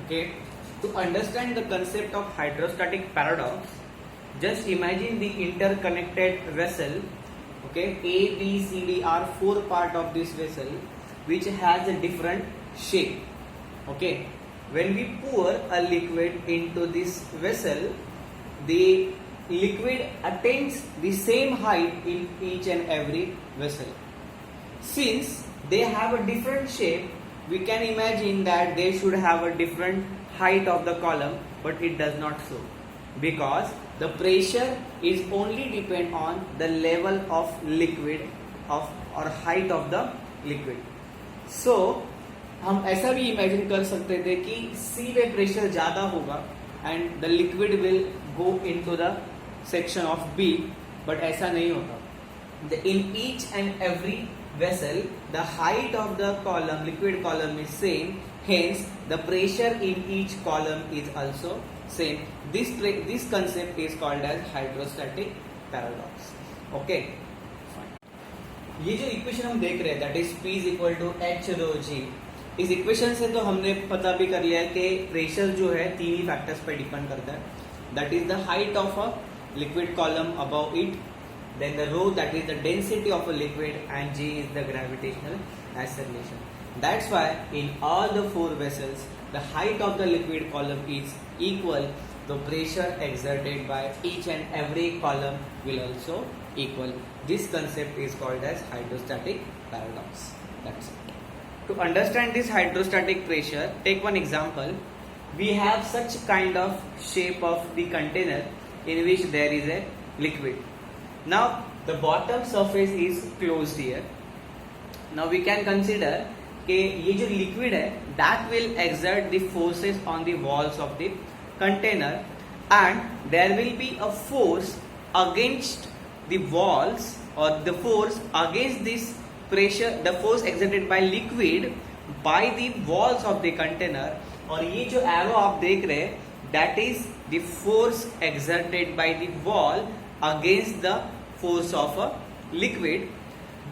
Okay, to understand the concept of hydrostatic paradox, just imagine the interconnected vessel. Okay, A, B, C, D are four part of this vessel which has a different shape. Okay, when we pour a liquid into this vessel, the liquid attains the same height in each and every vessel. Since they have a different shape, we can imagine that they should have a different height of the column, but it does not so, because the pressure is only depend on the level of liquid of or height of the liquid. So हम ऐसा भी imagine कर सकते थे कि सी में pressure ज्यादा होगा and the liquid will go into the section of B, but ऐसा नहीं होता. In each and every vessel the height of the column, liquid column, is same, hence the pressure in each column is also same. This concept is called as hydrostatic paradox. Okay, fine. ये जो equation हम देख रहे हैं, that is P is equal to H rho G, इस equation से तो हमने पता भी कर लिया है कि प्रेशर जो है तीन ही फैक्टर्स पे डिपेंड करता है. That is the height of a liquid column above it, then the rho, that is the density of a liquid, and G is the gravitational acceleration. That's why in all the four vessels the height of the liquid column is equal, the pressure exerted by each and every column will also equal. This concept is called as hydrostatic paradox. That's it. To understand this hydrostatic pressure, take one example. We have such kind of shape of the container in which there is a liquid. Now the bottom surface is closed here. Now we can consider कि ये जो liquid है that will exert the forces on the walls of the container, and there will be a force against the walls, or the force against this pressure, the force exerted by liquid by the walls of the container. और ये जो arrow आप देख रहे हैं that is the force exerted by the wall against the force of a liquid,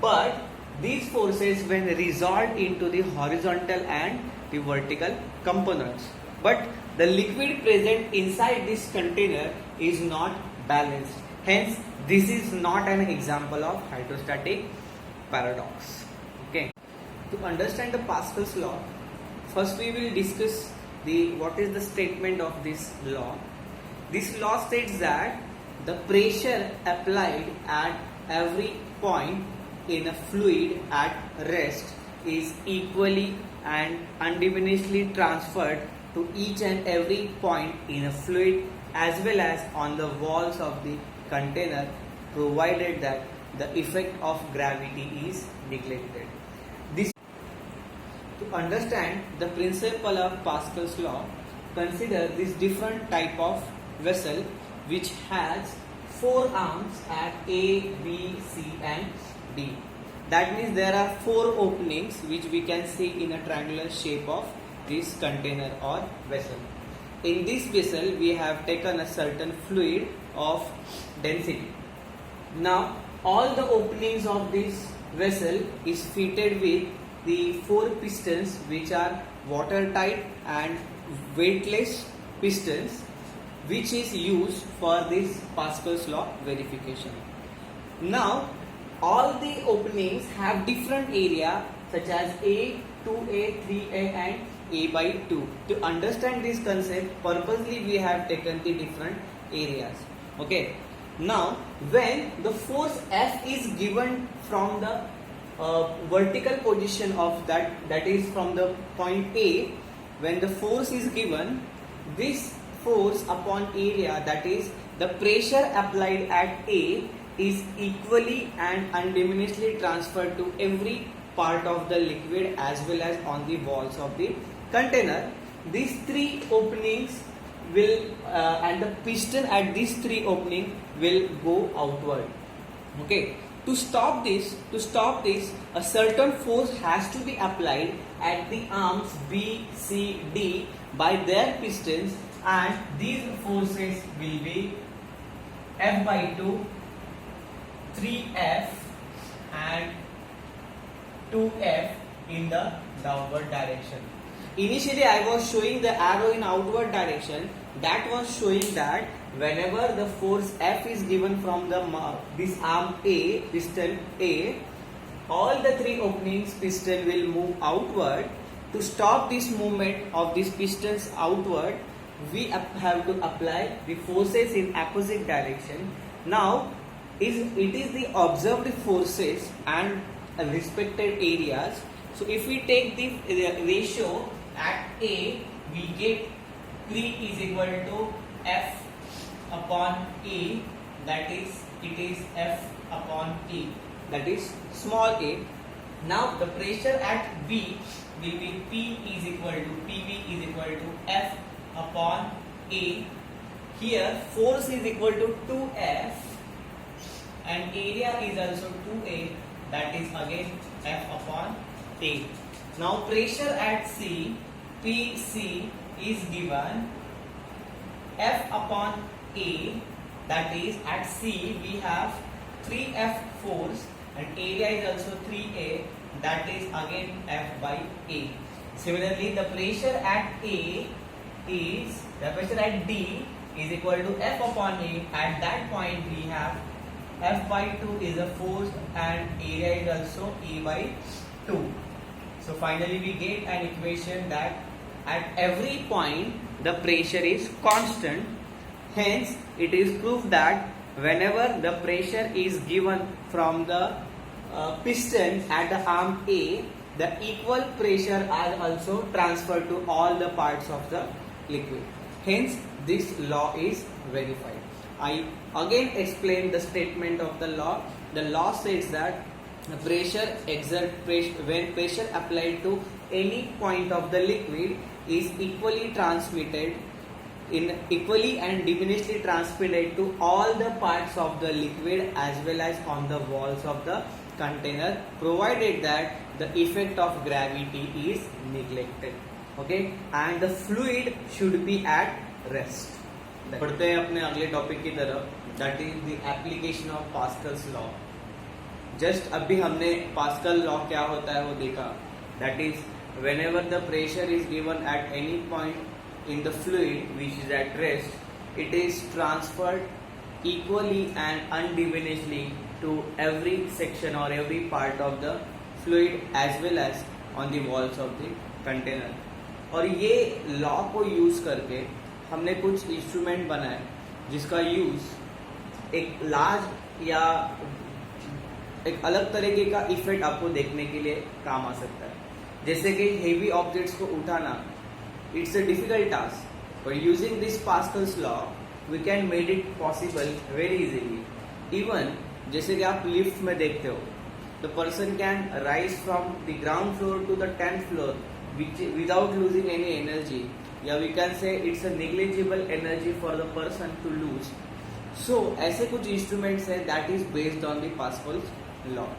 but these forces when resolved into the horizontal and the vertical components, but the liquid present inside this container is not balanced, hence this is not an example of hydrostatic paradox. Okay, to understand the Pascal's law, first we will discuss what is the statement of this law. This law states that the pressure applied at every point in a fluid at rest is equally and undiminishedly transferred to each and every point in a fluid as well as on the walls of the container, provided that the effect of gravity is neglected. To understand the principle of Pascal's law, consider this different type of vessel which has four arms at A, B, C and D. That means there are four openings which we can see in a triangular shape of this container or vessel. In this vessel we have taken a certain fluid of density. Now all the openings of this vessel is fitted with the four pistons which are watertight and weightless pistons, which is used for this Pascal's law verification. Now all the openings have different area such as A, 2A, 3A and A by 2. To understand this concept, purposely we have taken the different areas. Okay. Now when the force F is given from the vertical position of that is from the point A, when the force is given, this force upon area, that is the pressure applied at A, is equally and undiminishedly transferred to every part of the liquid as well as on the walls of the container. These three openings will and the piston at these three openings will go outward. Okay. To stop this, a certain force has to be applied at the arms B, C, D by their pistons, and these forces will be F by 2, 3F and 2F in the downward direction. Initially I was showing the arrow in outward direction, that was showing that whenever the force F is given from the this arm A, piston A, all the three openings piston will move outward. To stop this movement of these pistons outward, we have to apply the forces in opposite direction. Now it is the observed forces and respected areas. So if we take the ratio at A, we get 3 is equal to F upon A, that is it is F upon A, that is small a. Now the pressure at B will be P is equal to PV is equal to F upon A. Here force is equal to 2F and area is also 2A, that is again F upon A. Now pressure at C, PC is given F upon A, that is at C we have 3F force and area is also 3A, that is again F by A. Similarly the pressure at A is, the pressure at D is equal to F upon A. At that point we have F by 2 is a force and area is also A by 2. So finally we get an equation that at every point the pressure is constant. Hence it is proved that whenever the pressure is given from the piston at the arm A, the equal pressure are also transferred to all the parts of the liquid. Hence this law is verified. I again explain the statement of the law. The law says that the when pressure applied to any point of the liquid is equally transmitted equally and diminishly transmitted to all the parts of the liquid as well as on the walls of the container, provided that the effect of gravity is neglected. Okay, and the fluid should be at rest. बढ़ते हैं अपने अगले topic की तरफ, that is the application of Pascal's law. Just अभी हमने Pascal law क्या होता है वो देखा. That is whenever the pressure is given at any point in the fluid which is at rest, it is transferred equally and undiminishedly to every section or every part of the fluid as well as on the walls of the container. और ये law को use करके हमने कुछ instrument बनाए जिसका use एक large या एक अलग तरीके का इफेक्ट आपको देखने के लिए काम आ सकता है. जैसे कि हेवी ऑब्जेक्ट्स को उठाना, it's a difficult task, but using this Pascal's law we can made it possible very easily. Even जैसे कि आप लिफ्ट में देखते हो, the person can rise from the ground floor to the 10th floor without losing any energy. Yeah, we can say it's a negligible energy for the person to lose. So ऐसे कुछ instruments हैं that is based on the Pascal's law.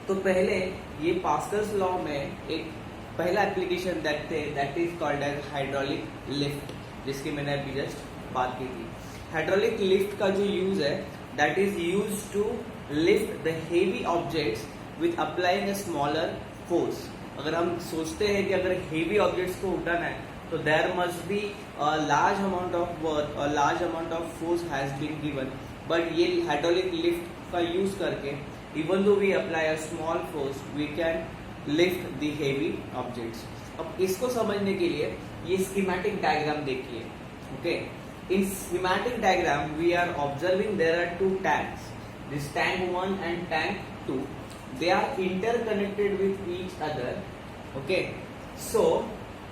तो पहले ये Pascal's law में एक पहला application देखते हैं, that is called as hydraulic lift, जिसकी मैंने अभी जस्ट बात की थी. हाइड्रोलिक लिफ्ट का जो यूज है, that is used to lift the heavy objects with applying a smaller force. अगर हम सोचते हैं कि अगर हेवी ऑब्जेक्ट्स को उठाना है तो there must be large amount of work और large amount of force has been given. But ये हाइड्रोलिक लिफ्ट का यूज करके even though we apply a small force we can lift the heavy objects. अब इसको समझने के लिए ये स्कीमेटिक डायग्राम देखिए. Okay, in schematic diagram we are observing there are two tanks, this tank 1 and tank 2. They are interconnected with each other. Okay, so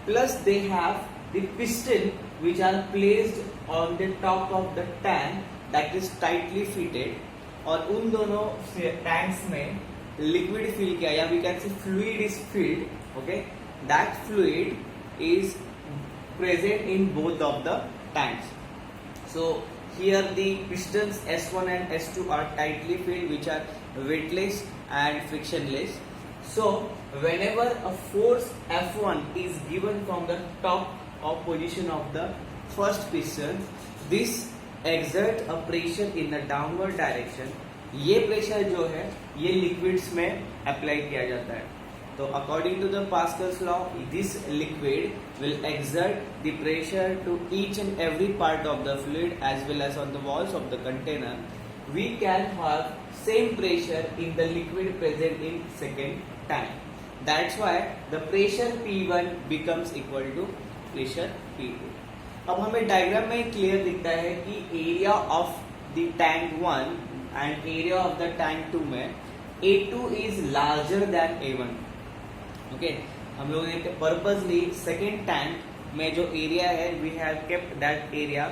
plus they have the piston which are placed on the top of the tank that is tightly fitted. और उन दोनों tanks में liquid fill किया या we can say fluid is filled. Okay, that fluid is present in both of the tanks. So here the pistons S1 and S2 are tightly filled, which are weightless and frictionless. So whenever a force F1 is given from the top of position of the first piston, this exerts a pressure in the downward direction. ये pressure जो है ये liquids में apply किया जाता है. So according to the Pascal's law, this liquid will exert the pressure to each and every part of the fluid as well as on the walls of the container. We can have same pressure in the liquid present in second tank. That's why the pressure P1 becomes equal to pressure P2. अब हमें diagram में clear दिखता है कि area of the tank 1 and area of the tank 2 में A2 is larger than A1. Okay, हम लोगों ने पर्पसली सेकेंड टैंक में जो एरिया है we have kept that area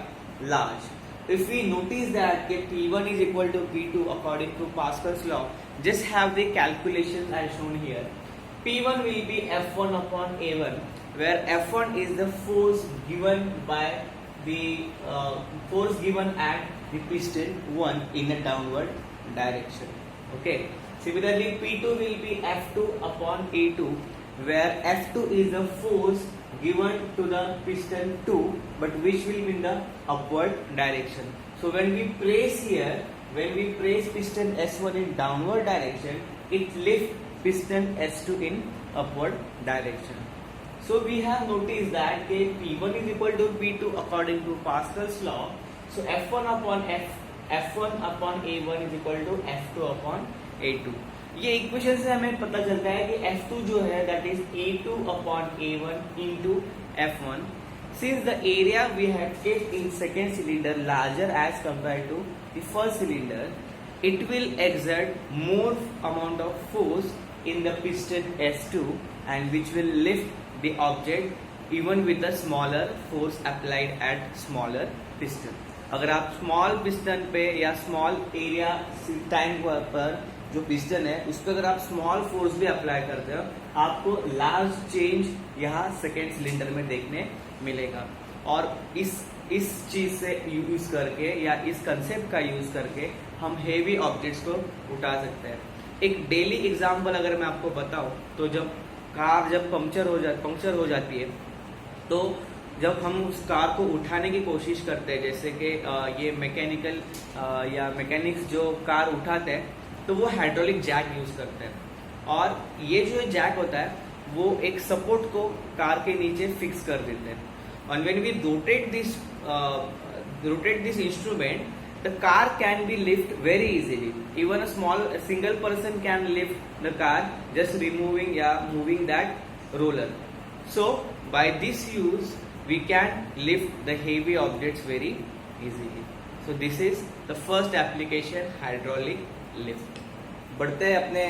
large. If we notice that P1 is equal to P2 according to Pascal's law, just have the calculations as shown here. P1 will be F1 upon A1, where F1 is the force given by the force given at the piston 1 in a downward direction. Okay. Similarly, P2 will be F2 upon A2, where F2 is the force given to the piston 2, but which will be in the upward direction. So when we place here, when we place piston S1 in downward direction, it lifts piston S2 in upward direction. So we have noticed that P1 is equal to P2 according to Pascal's law. So F1 upon A1 is equal to F2 upon A2. ये equation से हमें पता चलता है कि F2 जो है that is A2 upon A1 into F1. Since the area we had kept in second cylinder larger as compared to the first cylinder, it will exert more amount of force in the piston S2 and which will lift the object even with the smaller force applied at smaller piston. अगर आप small piston पे या small area tank पर जो piston है उस पर अगर आप स्मॉल फोर्स भी अप्लाई करते हो आपको लार्ज चेंज यहाँ सेकेंड सिलेंडर में देखने मिलेगा. और इस चीज से यूज करके या इस कंसेप्ट का यूज करके हम हेवी ऑब्जेक्ट्स को उठा सकते हैं. एक डेली एग्जांपल अगर मैं आपको बताऊं तो जब कार पंक्चर हो जाती है तो जब हम उस कार को उठाने की कोशिश करते हैं, जैसे कि ये मैकेनिकल या मैकेनिक्स जो कार उठाते हैं तो वो हाइड्रोलिक जैक यूज करते हैं. और ये जो जैक होता है वो एक सपोर्ट को कार के नीचे फिक्स कर देते हैं. और when we rotate this instrument the car can be lift very easily. Even a single person can lift the car just moving that roller. So by this use we can lift the heavy objects very easily. So this is the first application, hydraulic lift. बढ़ते हैं अपने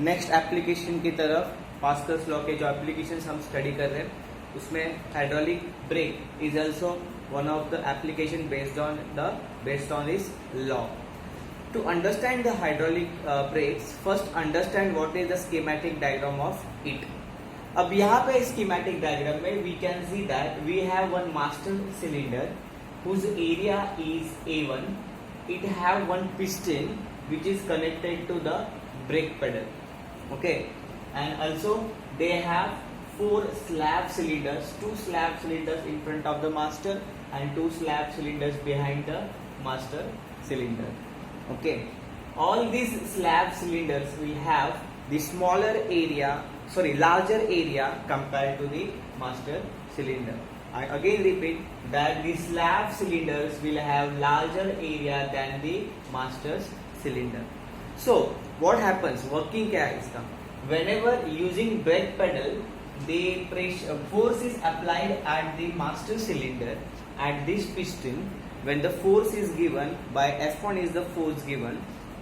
next application की तरफ. Pascal's law के जो applications हम study कर रहे हैं उसमें hydraulic brake is also one of the application based on this law. To understand the hydraulic brakes, first understand what is the schematic diagram of it. अब यहाँ पे schematic diagram में we can see that we have one master cylinder whose area is A1. It have one piston which is connected to the brake pedal. Okay, and also they have 4 slab cylinders, 2 slab cylinders in front of the master and 2 slab cylinders behind the master cylinder. Okay, all these slab cylinders will have the larger area compared to the master cylinder. I again repeat that the slab cylinders will have larger area than the master's cylinder. So what happens, working क्या है इसका? Whenever using brake pedal, the force is applied at the master cylinder at this piston. When the force is given by F1 is the force given,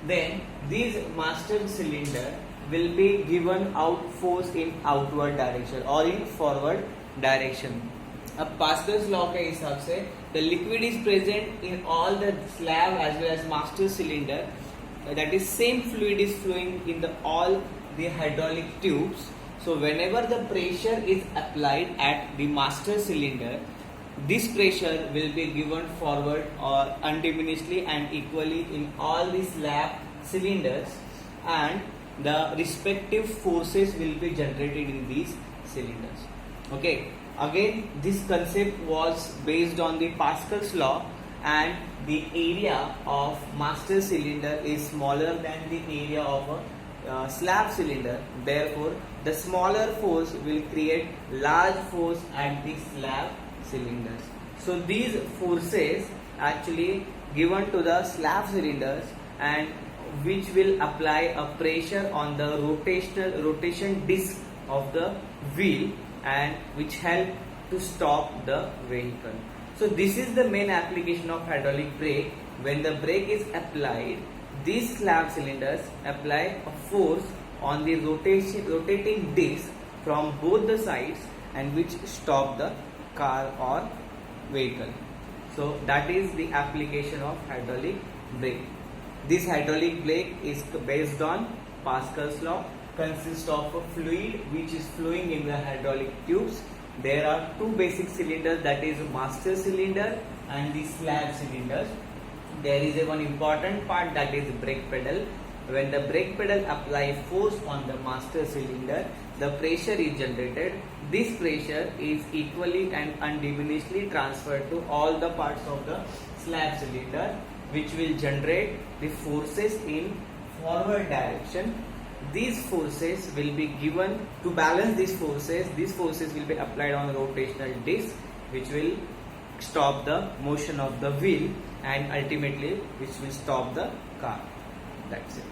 then this master cylinder will be given out force in outward direction or in forward direction. अब Pascal's law के हिसाब से the liquid is present in all the slab as well as master cylinder. That is same fluid is flowing in all the hydraulic tubes. So whenever the pressure is applied at the master cylinder, this pressure will be given forward or undiminishedly and equally in all the slab cylinders, and the respective forces will be generated in these cylinders. Okay, again this concept was based on the Pascal's law, and the area of master cylinder is smaller than the area of a slab cylinder, therefore the smaller force will create large force at the slab cylinders. So these forces actually given to the slab cylinders and which will apply a pressure on the rotation disc of the wheel and which help to stop the vehicle. So this is the main application of hydraulic brake. When the brake is applied, these slab cylinders apply a force on the rotating disc from both the sides and which stop the car or vehicle. So that is the application of hydraulic brake. This hydraulic brake is based on Pascal's law, consists of a fluid which is flowing in the hydraulic tubes. There are two basic cylinders, that is master cylinder and the slab cylinders. There is a one important part, that is brake pedal. When the brake pedal apply force on the master cylinder, the pressure is generated. This pressure is equally and undiminishedly transferred to all the parts of the slab cylinder, which will generate the forces in forward direction. These forces will be given to balance these forces will be applied on rotational disc, which will stop the motion of the wheel and ultimately which will stop the car. That's it.